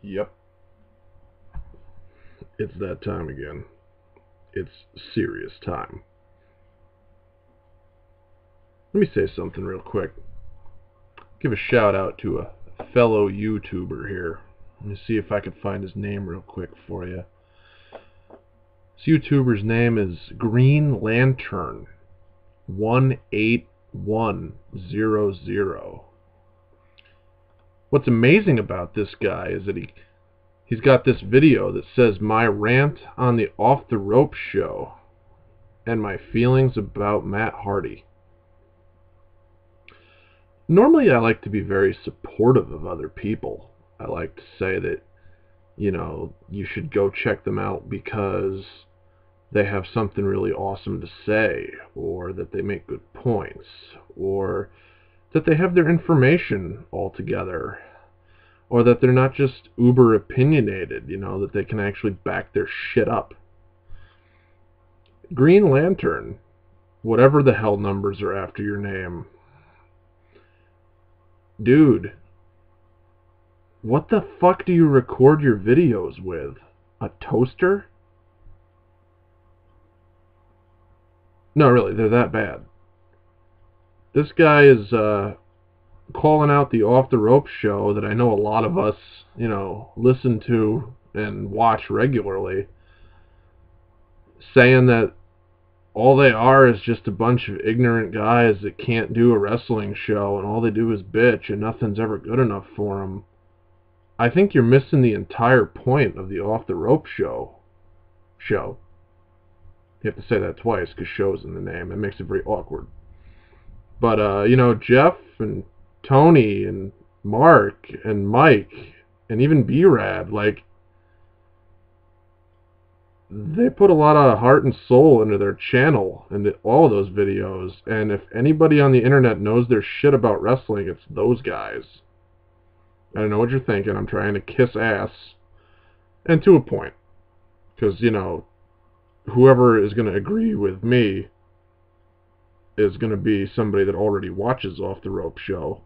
Yep, it's that time again. It's serious time. Let me say something real quick. Give a shout out to a fellow YouTuber here. Let me see if I can find his name real quick for you. This YouTuber's name is Greenlantern.wmv. What's amazing about this guy is that he's got this video that says my rant on the Off the Rope show and my feelings about Matt Hardy. Normally I like to be very supportive of other people. I like to say that, you should go check them out because they have something really awesome to say, or that they make good points, or that they have their information all together, or that they're not just uber opinionated, that they can actually back their shit up. Green Lantern, whatever the hell numbers are after your name, dude, what the fuck do you record your videos with? A toaster? No, really, they're that bad. This guy is calling out the Off the Rope show that I know a lot of us, listen to and watch regularly, saying that all they are is just a bunch of ignorant guys that can't do a wrestling show and all they do is bitch and nothing's ever good enough for them. I think you're missing the entire point of the Off the Rope show. You have to say that twice because show's in the name. It makes it very awkward. But, Jeff and Tony and Mark and Mike and even B-Rad, they put a lot of heart and soul into their channel and all of those videos. And if anybody on the internet knows their shit about wrestling, it's those guys. I don't know what you're thinking. I'm trying to kiss ass. And to a point. Because, whoever is going to agree with me is going to be somebody that already watches Off the Rope show.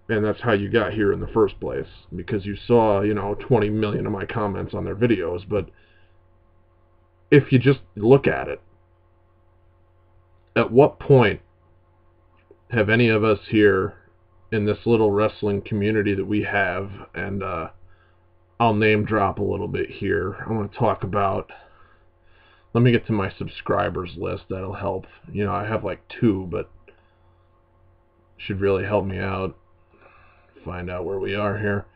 And that's how you got here in the first place. Because you saw, 20 million of my comments on their videos. But if you just look at it, at what point have any of us here in this little wrestling community that we have, and I'll name drop a little bit here. I want to talk about, let me get to my subscribers list, that'll help. I have like 2, but should really help me out. Find out where we are here.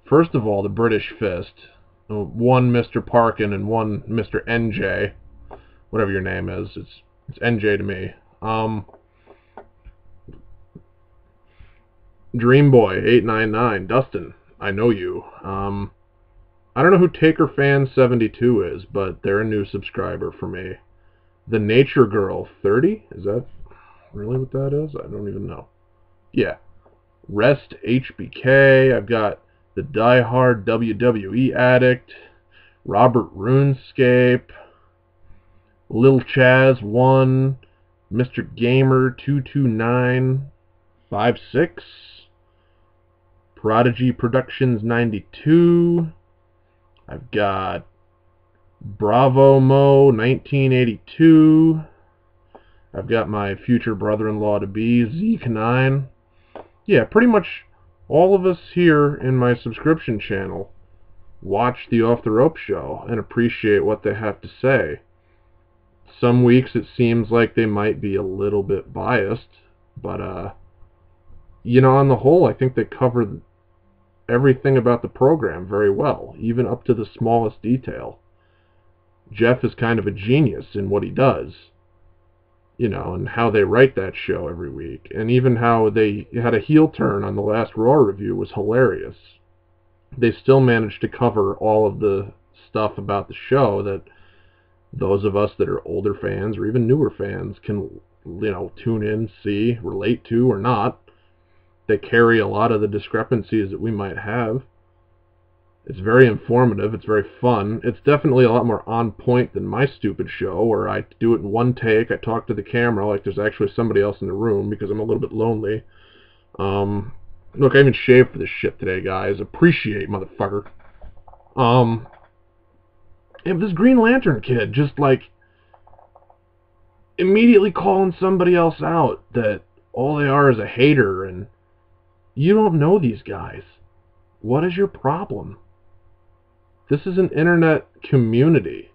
First of all, the British Fist. One Mr. Parkin and one Mr. NJ. Whatever your name is. It's NJ to me. Dreamboy899, Dustin, I know you. I don't know who TakerFan72 is, but they're a new subscriber for me. The Nature Girl 30, is that really what that is? I don't even know. Yeah. Rest HBK. I've got the diehard WWE addict, Robert RuneScape, Lil Chaz 1, Mr. Gamer 22956. Prodigy Productions 92. I've got Bravo Mo 1982. I've got my future brother-in-law to be, Zeke9. Yeah, pretty much all of us here in my subscription channel watch the Off the Rope show and appreciate what they have to say. Some weeks it seems like they might be a little bit biased, but on the whole, I think they cover everything about the program very well, even up to the smallest detail. Jeff is kind of a genius in what he does, and how they write that show every week, and even how they had a heel turn on the last Raw review was hilarious. They still managed to cover all of the stuff about the show that those of us that are older fans or even newer fans can, tune in, see, relate to or not. They carry a lot of the discrepancies that we might have. It's very informative. It's very fun. It's definitely a lot more on point than my stupid show where I do it in one take. I talk to the camera like there's actually somebody else in the room because I'm a little bit lonely. Look, I even shaved for this shit today, guys. Appreciate, motherfucker. If this Green Lantern kid just, like, immediately calling somebody else out that all they are is a hater, and you don't know these guys. What is your problem? This is an internet community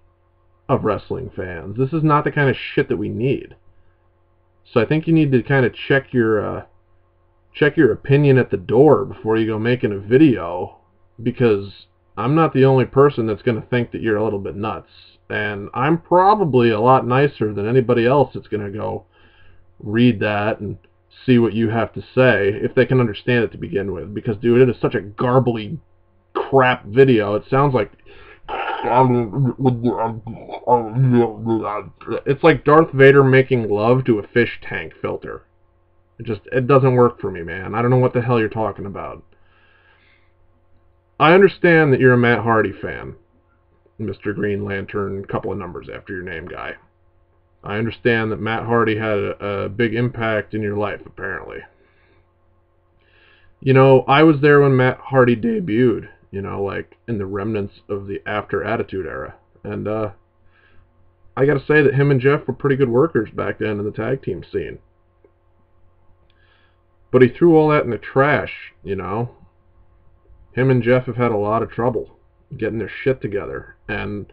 of wrestling fans. This is not the kind of shit that we need. So I think you need to kind of check your opinion at the door before you go making a video, because I'm not the only person that's going to think that you're a little bit nuts. And I'm probably a lot nicer than anybody else that's going to go read that and see what you have to say, if they can understand it to begin with. Because, dude, it is such a garbly crap video. It sounds like... It's like Darth Vader making love to a fish tank filter. It doesn't work for me, man. I don't know what the hell you're talking about. I understand that you're a Matt Hardy fan, Mr. Green Lantern, couple of numbers after your name guy. I understand that Matt Hardy had a big impact in your life, apparently. You know, I was there when Matt Hardy debuted, you know, like in the remnants of the After Attitude era. And I gotta say that him and Jeff were pretty good workers back then in the tag team scene. But he threw all that in the trash, you know. Him and Jeff have had a lot of trouble getting their shit together. And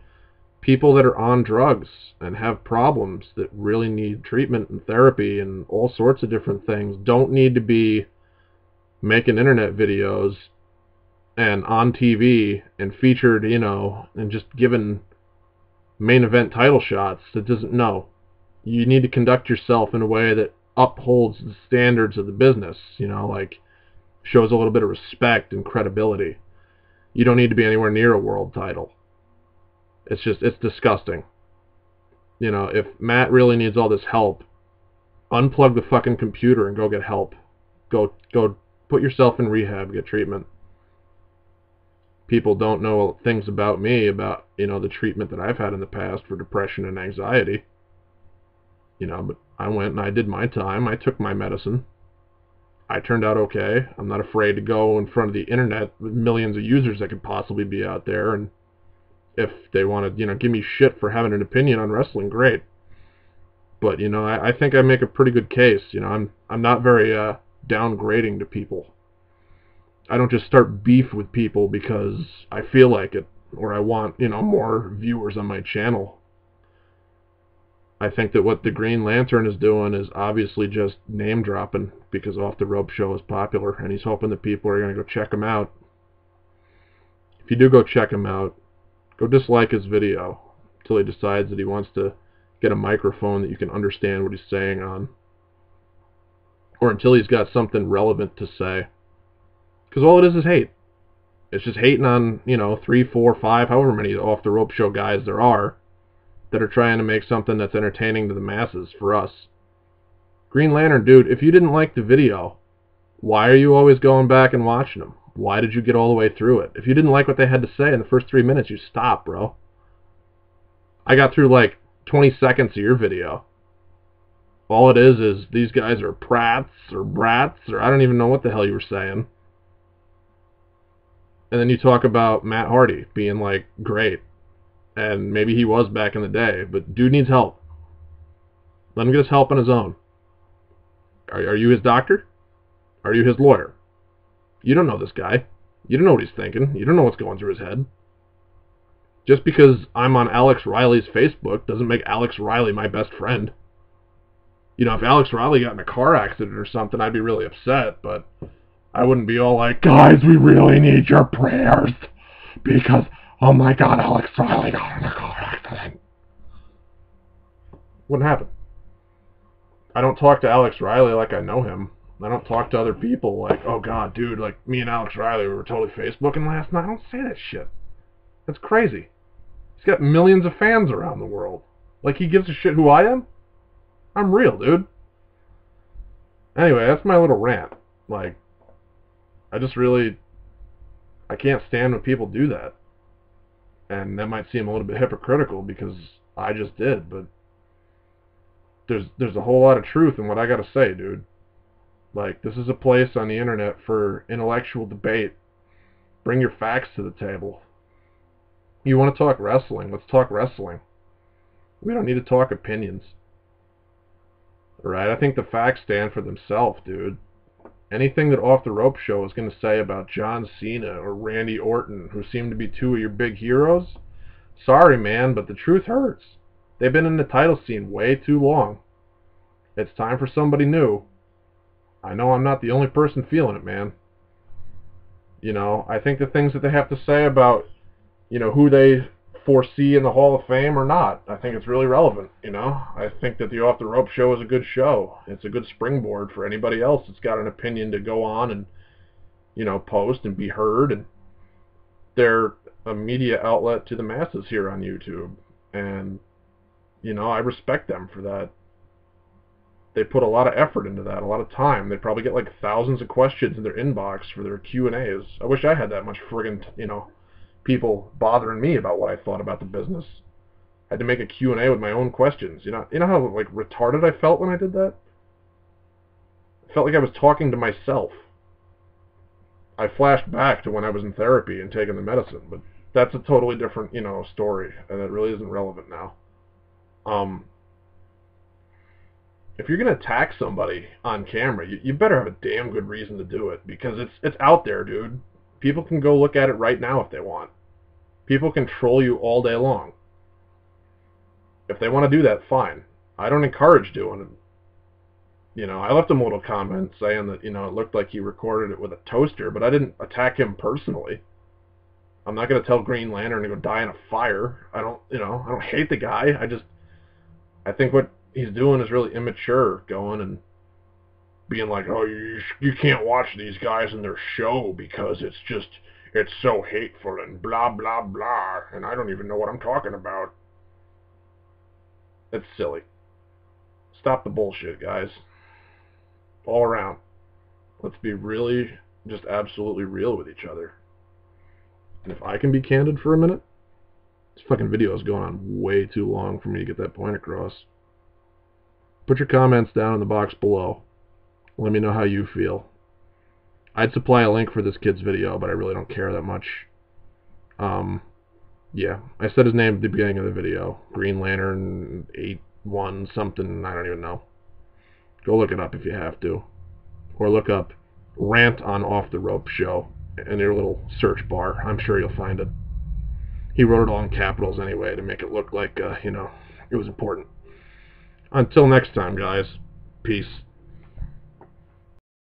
people that are on drugs and have problems that really need treatment and therapy and all sorts of different things don't need to be making internet videos and on TV and featured, you know, and just given main event title shots. That doesn't, no. You need to conduct yourself in a way that upholds the standards of the business, you know, like shows a little bit of respect and credibility. You don't need to be anywhere near a world title. It's disgusting. You know, if Matt really needs all this help, unplug the fucking computer and go get help. Go put yourself in rehab, get treatment. People don't know things about me, about, you know, the treatment that I've had in the past for depression and anxiety. You know, but I went and I did my time. I took my medicine. I turned out okay. I'm not afraid to go in front of the internet with millions of users that could possibly be out there, and if they want to, you know, give me shit for having an opinion on wrestling, great. But, you know, I think I make a pretty good case. You know, I'm not very downgrading to people. I don't just start beef with people because I feel like it, or I want, you know, more viewers on my channel. I think that what the Green Lantern is doing is obviously just name dropping because Off the Rope Show is popular, and he's hoping that people are going to go check him out. If you do go check him out, go dislike his video until he decides that he wants to get a microphone that you can understand what he's saying on. Or until he's got something relevant to say. Because all it is hate. It's just hating on, you know, 3, 4, 5, however many Off the Rope Show guys there are that are trying to make something that's entertaining to the masses for us. Green Lantern, dude, if you didn't like the video, why are you always going back and watching them? Why did you get all the way through it? If you didn't like what they had to say in the first 3 minutes, you stop, bro. I got through like 20 seconds of your video. All it is these guys are prats or brats, or I don't even know what the hell you were saying. And then you talk about Matt Hardy being like great. And maybe he was back in the day, but dude needs help. Let him get his help on his own. Are you his doctor? Are you his lawyer? You don't know this guy. You don't know what he's thinking. You don't know what's going through his head. Just because I'm on Alex Riley's Facebook doesn't make Alex Riley my best friend. You know, if Alex Riley got in a car accident or something, I'd be really upset, but I wouldn't be all like, guys, we really need your prayers because, oh my God, Alex Riley got in a car accident. Wouldn't happen. I don't talk to Alex Riley like I know him. I don't talk to other people like, oh God, dude, like me and Alex Riley were totally Facebooking last night. I don't say that shit. That's crazy. He's got millions of fans around the world. Like he gives a shit who I am? I'm real, dude. Anyway, that's my little rant. Like, I can't stand when people do that. And that might seem a little bit hypocritical because I just did, but there's a whole lot of truth in what I gotta say, dude. Like, this is a place on the internet for intellectual debate. Bring your facts to the table. You want to talk wrestling? Let's talk wrestling. We don't need to talk opinions. Alright, I think the facts stand for themselves, dude. Anything that Off the Rope Show is going to say about John Cena or Randy Orton, who seem to be two of your big heroes, sorry, man, but the truth hurts. They've been in the title scene way too long. It's time for somebody new. I know I'm not the only person feeling it, man. You know, I think the things that they have to say about, you know, who they foresee in the Hall of Fame or not, I think it's really relevant, you know. I think that the Off the Rope Show is a good show. It's a good springboard for anybody else that's got an opinion to go on and, you know, post and be heard. And they're a media outlet to the masses here on YouTube. And, you know, I respect them for that. They put a lot of effort into that, a lot of time. They probably get like thousands of questions in their inbox for their Q&As. I wish I had that much friggin', you know, people bothering me about what I thought about the business. I had to make a Q&A with my own questions. You know how like retarded I felt when I did that? I felt like I was talking to myself. I flashed back to when I was in therapy and taking the medicine, but that's a totally different, you know, story, and it really isn't relevant now. If you're going to attack somebody on camera, you better have a damn good reason to do it, because it's out there, dude. People can go look at it right now if they want. People can troll you all day long. If they want to do that, fine. I don't encourage doing it. You know, I left him a little comment saying that, you know, it looked like he recorded it with a toaster, but I didn't attack him personally. I'm not going to tell Green Lantern to go die in a fire. I don't hate the guy. I think what he's doing is really immature, going and being like, oh, you can't watch these guys in their show because it's so hateful and blah, blah, blah, and I don't even know what I'm talking about. It's silly. Stop the bullshit, guys. All around. Let's be really, just absolutely real with each other. And if I can be candid for a minute, this fucking video is going on way too long for me to get that point across. Put your comments down in the box below. Let me know how you feel. I'd supply a link for this kid's video, but I really don't care that much. Yeah, I said his name at the beginning of the video. Green Lantern 81 something, I don't even know. Go look it up if you have to. Or look up Rant on Off the Rope Show in your little search bar. I'm sure you'll find it. He wrote it all in capitals anyway to make it look like, you know, it was important. Until next time, guys. Peace.